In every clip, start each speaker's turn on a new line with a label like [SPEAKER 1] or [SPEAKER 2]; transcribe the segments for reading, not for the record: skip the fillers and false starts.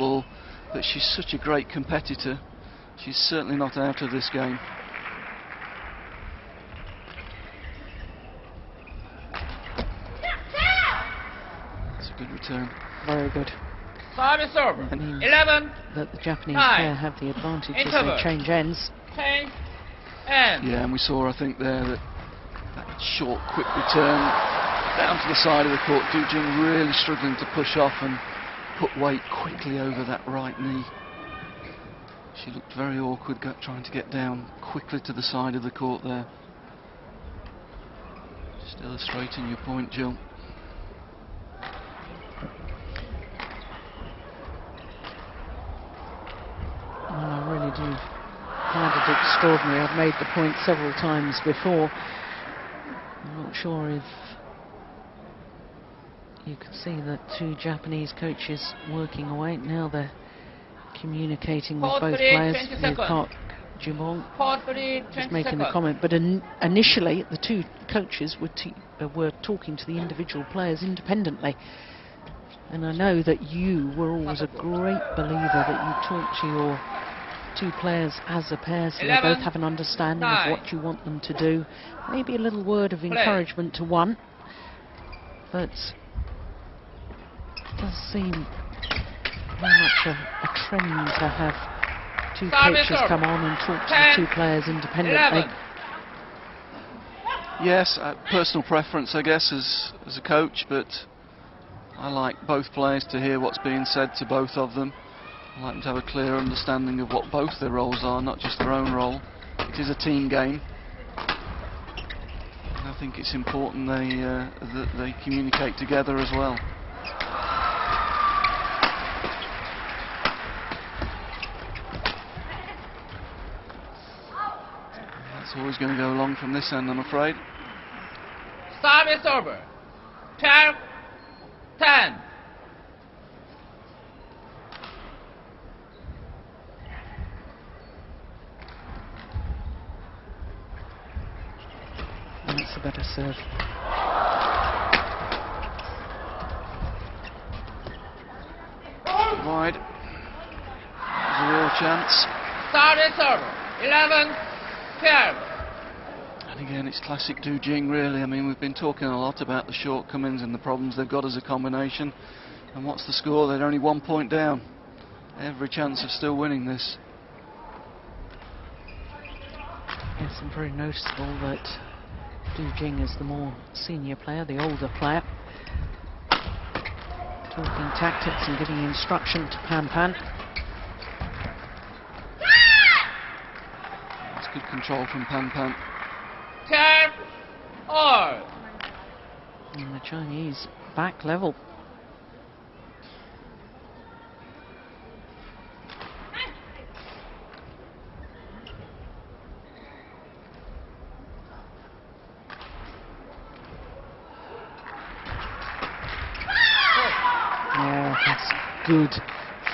[SPEAKER 1] ball, but she's such a great competitor. She's certainly not out of this game. That's a good return.
[SPEAKER 2] Very good.
[SPEAKER 3] Service over. 11.
[SPEAKER 2] That the Japanese
[SPEAKER 3] 9.
[SPEAKER 2] pair have the advantage as
[SPEAKER 3] Interval.
[SPEAKER 2] they change ends.
[SPEAKER 3] Change. End.
[SPEAKER 1] Yeah, and we saw, I think, there that short, quick return down to the side of the court. Du Jing really struggling to push off and put weight quickly over that right knee. She looked very awkward trying to get down quickly to the side of the court there. Just illustrating your point, Jill.
[SPEAKER 2] Well, I really do find it extraordinary. I've made the point several times before. I'm not sure if you can see the two Japanese coaches working away. Now they're communicating with both players. With Park Jibong just making the comment, but initially the two coaches were talking to the individual players independently. And I know that you were always a great believer that you talk to your two players as a pair, so they both have an understanding of what you want them to do. Maybe a little word of encouragement to one, but it does seem very much a trend to have two coaches come on and talk to the two players independently.
[SPEAKER 1] Yes, personal preference, I guess, as a coach, but I like both players to hear what's being said to both of them. I like them to have a clear understanding of what both their roles are, not just their own role. It is a team game. And I think it's important that they communicate together as well. That's always going to go along from this end, I'm afraid.
[SPEAKER 3] Service over. 12. 10.
[SPEAKER 2] That's a better serve.
[SPEAKER 1] Wide. There's a real chance.
[SPEAKER 3] Service over. 11. 12.
[SPEAKER 1] And again, it's classic Du Jing, really. I mean, we've been talking a lot about the shortcomings and the problems they've got as a combination. And what's the score? They're only 1 point down. Every chance of still winning this.
[SPEAKER 2] Yes, and very noticeable that Du Jing is the more senior player, the older player. Talking tactics and giving instruction to Pan.
[SPEAKER 1] That's good control from Pan.
[SPEAKER 3] 10. All.
[SPEAKER 2] And the Chinese back level. Yeah, that's good.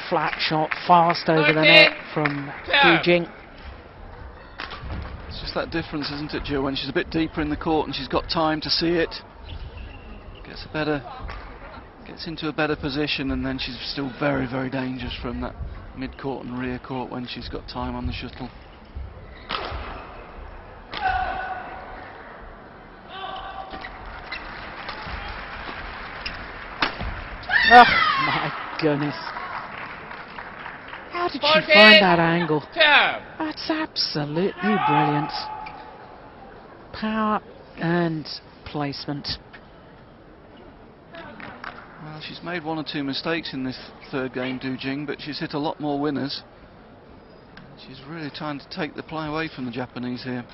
[SPEAKER 2] Flat shot, fast over the net from Du Jing.
[SPEAKER 1] It's just that difference, isn't it, Jill? When she's a bit deeper in the court and she's got time to see it, gets into a better position, and then she's still very, very dangerous from that mid-court and rear court when she's got time on the shuttle.
[SPEAKER 2] Oh my goodness. How did she find that angle? That's absolutely brilliant. Power and placement.
[SPEAKER 1] Well, she's made 1 or 2 mistakes in this third game, Du Jing, but she's hit a lot more winners. She's really trying to take the play away from the Japanese here.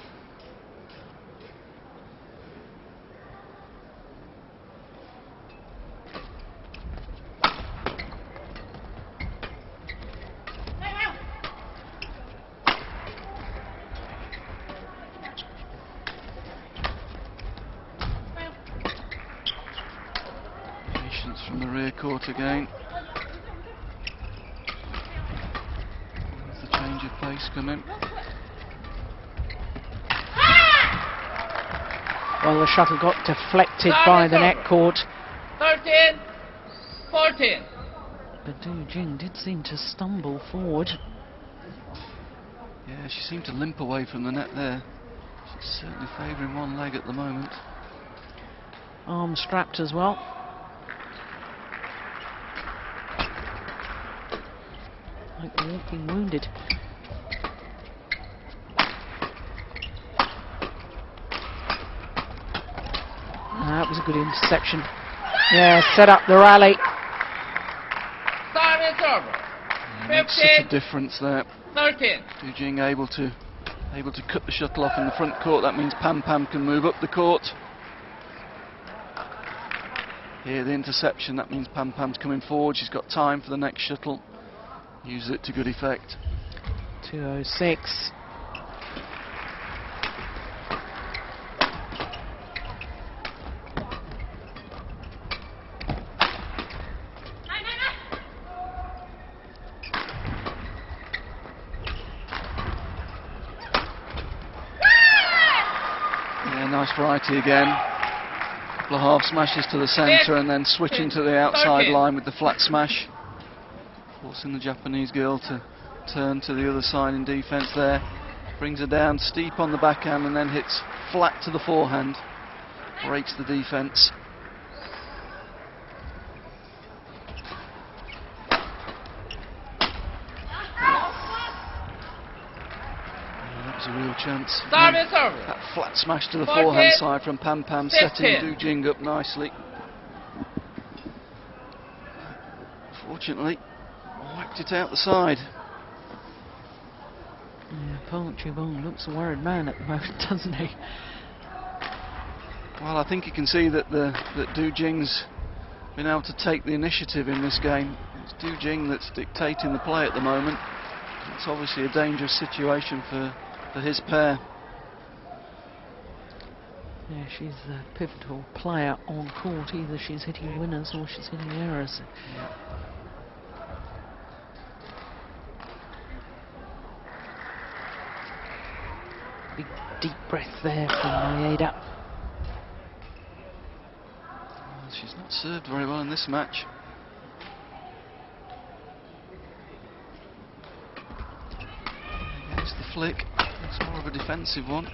[SPEAKER 1] From the rear court again. There's the change of pace coming.
[SPEAKER 2] Well, the shuttle got deflected by the net court.
[SPEAKER 3] 13. 14.
[SPEAKER 2] But Du Jing did seem to stumble forward.
[SPEAKER 1] Yeah, she seemed to limp away from the net there. She's certainly favouring one leg at the moment.
[SPEAKER 2] Arm strapped as well. Like walking wounded. That was a good interception. Yeah, set up the rally.
[SPEAKER 3] Service over.
[SPEAKER 1] Yeah, makes such a difference there.
[SPEAKER 3] 13.
[SPEAKER 1] Du Jing able to cut the shuttle off in the front court. That means Pam can move up the court. Here the interception, that means Pam's coming forward. She's got time for the next shuttle. Uses it to good effect.
[SPEAKER 2] 2:06.
[SPEAKER 1] Yeah, nice variety again. Couple of half smashes to the centre and then switching to the outside line with the flat smash. Forcing the Japanese girl to turn to the other side in defence there. Brings her down steep on the backhand and then hits flat to the forehand. Breaks the defence. A real chance. That flat smash to the forehand side from Pam, setting Du Jing up nicely. Fortunately, whacked it out the side.
[SPEAKER 2] Yeah, Park Ji-won looks a worried man at the moment, doesn't he?
[SPEAKER 1] Well, I think you can see that Du Jing's been able to take the initiative in this game. It's Du Jing that's dictating the play at the moment. It's obviously a dangerous situation for his pair.
[SPEAKER 2] Yeah, she's the pivotal player on court. Either she's hitting winners or she's hitting errors.
[SPEAKER 1] Yeah.
[SPEAKER 2] Big deep breath there from Maeda.
[SPEAKER 1] Well, she's not served very well in this match. There's the flick. It's more of a defensive one.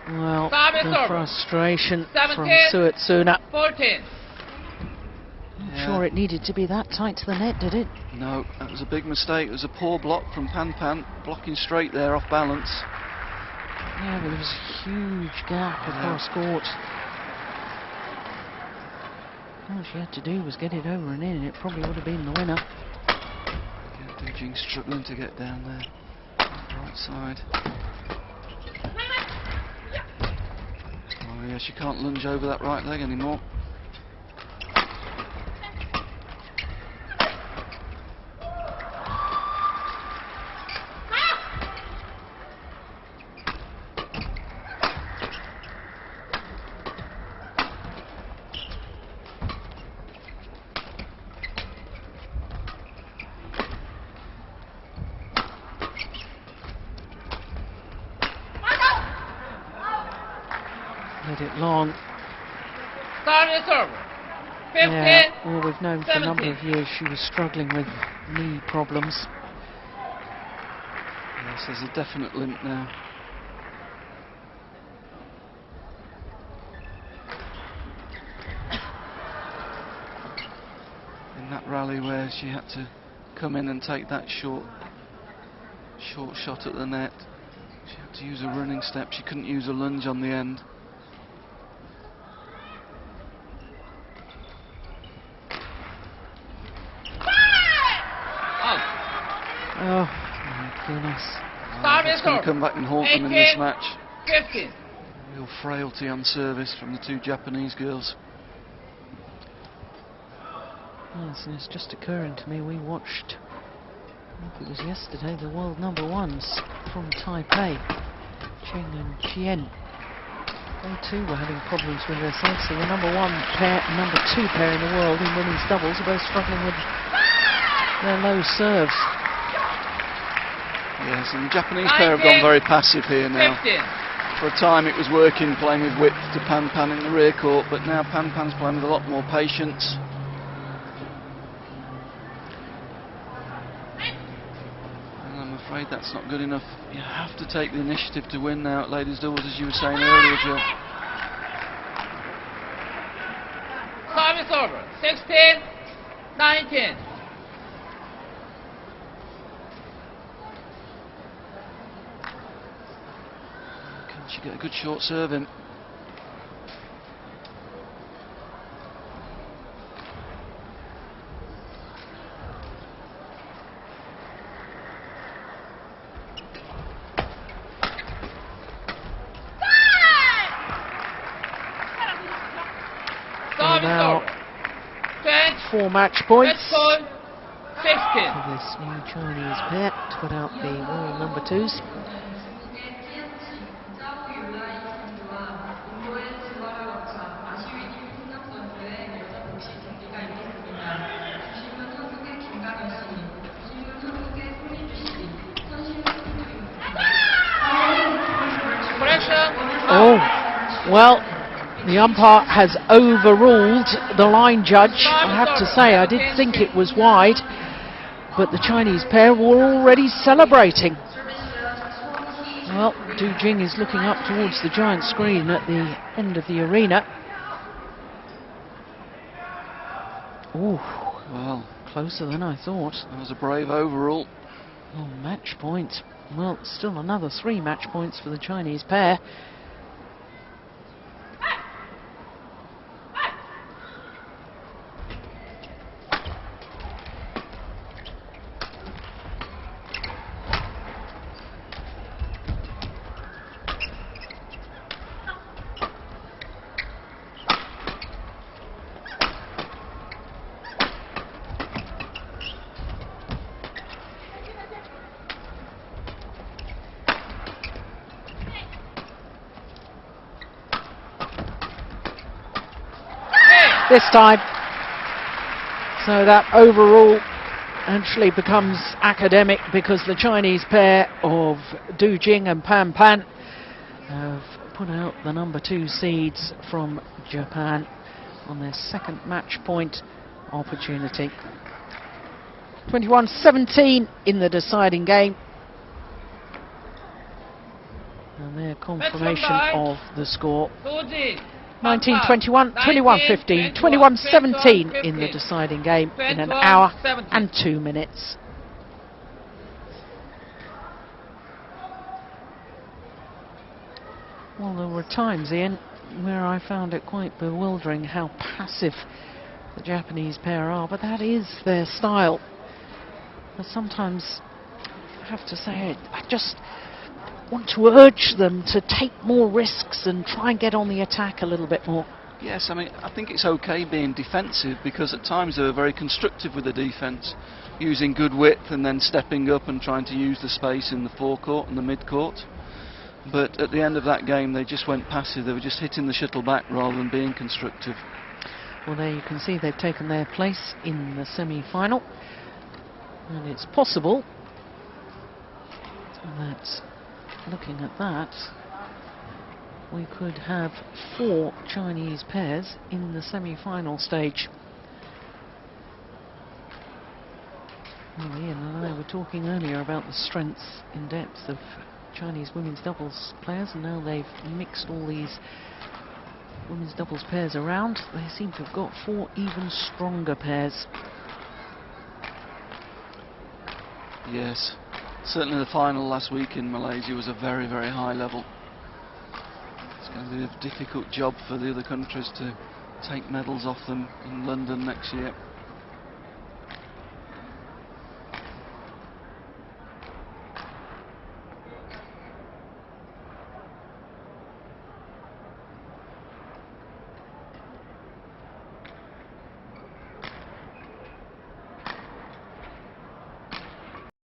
[SPEAKER 2] Well, the frustration from Suetsuna.
[SPEAKER 3] 14.
[SPEAKER 2] Not sure it needed to be that tight to the net, did it?
[SPEAKER 1] No, that was a big mistake. It was a poor block from Pan, blocking straight there off balance.
[SPEAKER 2] Yeah, but there was a huge gap across court. All she had to do was get it over and in, and it probably would have been the winner.
[SPEAKER 1] Yeah, Du Jing struggling to get down there. Right side. Oh yeah, she can't lunge over that right leg anymore.
[SPEAKER 2] Let it long.
[SPEAKER 3] Service over. 15.
[SPEAKER 2] Yeah, well, we've known for a number
[SPEAKER 3] 17.
[SPEAKER 2] of years she was struggling with knee problems.
[SPEAKER 1] Yes, there's a definite limp now. In that rally where she had to come in and take that short shot at the net, she had to use a running step. She couldn't use a lunge on the end.
[SPEAKER 2] Oh my goodness.
[SPEAKER 1] It's going to come back and haunt them in this match.
[SPEAKER 3] 15.
[SPEAKER 1] Real frailty on service from the two Japanese girls.
[SPEAKER 2] Yes, and it's just occurring to me, we watched, I think it was yesterday, the world number ones from Taipei, Cheng and Chien. They too were having problems with their serves, so the number one pair and number two pair in the world in women's doubles are both struggling with their low serves.
[SPEAKER 1] Yes, and the Japanese pair have gone very passive here now.
[SPEAKER 3] 15.
[SPEAKER 1] For a time it was working, playing with width to Pan in the rear court, but now Pan's playing with a lot more patience. And I'm afraid that's not good enough. You have to take the initiative to win now at ladies doubles, as you were saying earlier, Jill.
[SPEAKER 3] Service over. 16, 19.
[SPEAKER 1] Can she get a good short serve in?
[SPEAKER 2] Now 4 match points
[SPEAKER 3] Let's go. 16.
[SPEAKER 2] for this new Chinese pair to put out the world number 2s. Oh, well, the umpire has overruled the line judge. I have to say, I did think it was wide, but the Chinese pair were already celebrating. Well, Du Jing is looking up towards the giant screen at the end of the arena. Oh, well, closer than I thought.
[SPEAKER 1] That was a brave overrule.
[SPEAKER 2] Oh, match point. Well, still another 3 match points for the Chinese pair. This time, so that overrule actually becomes academic because the Chinese pair of Du Jing and Pan have put out the number 2 seeds from Japan on their second match point opportunity. 21-17 in the deciding game, and their confirmation of the score. 19-21, 21-15, 21-17 in the deciding game in an hour and 2 minutes. Well, there were times, Ian, where I found it quite bewildering how passive the Japanese pair are, but that is their style. But sometimes, I have to say, I just want to urge them to take more risks and try and get on the attack a little bit more.
[SPEAKER 1] Yes, I mean, I think it's okay being defensive, because at times they were very constructive with the defence, using good width and then stepping up and trying to use the space in the forecourt and the mid-court. But at the end of that game they just went passive. They were just hitting the shuttle back rather than being constructive.
[SPEAKER 2] Well, there you can see they've taken their place in the semi-final, and it's possible that, looking at that, we could have 4 Chinese pairs in the semi-final stage. Well, Ian and I were talking earlier about the strength in depth of Chinese women's doubles players, and now they've mixed all these women's doubles pairs around. They seem to have got 4 even stronger pairs.
[SPEAKER 1] Yes. Certainly the final last week in Malaysia was a very, very high level. It's going to be a difficult job for the other countries to take medals off them in London next year.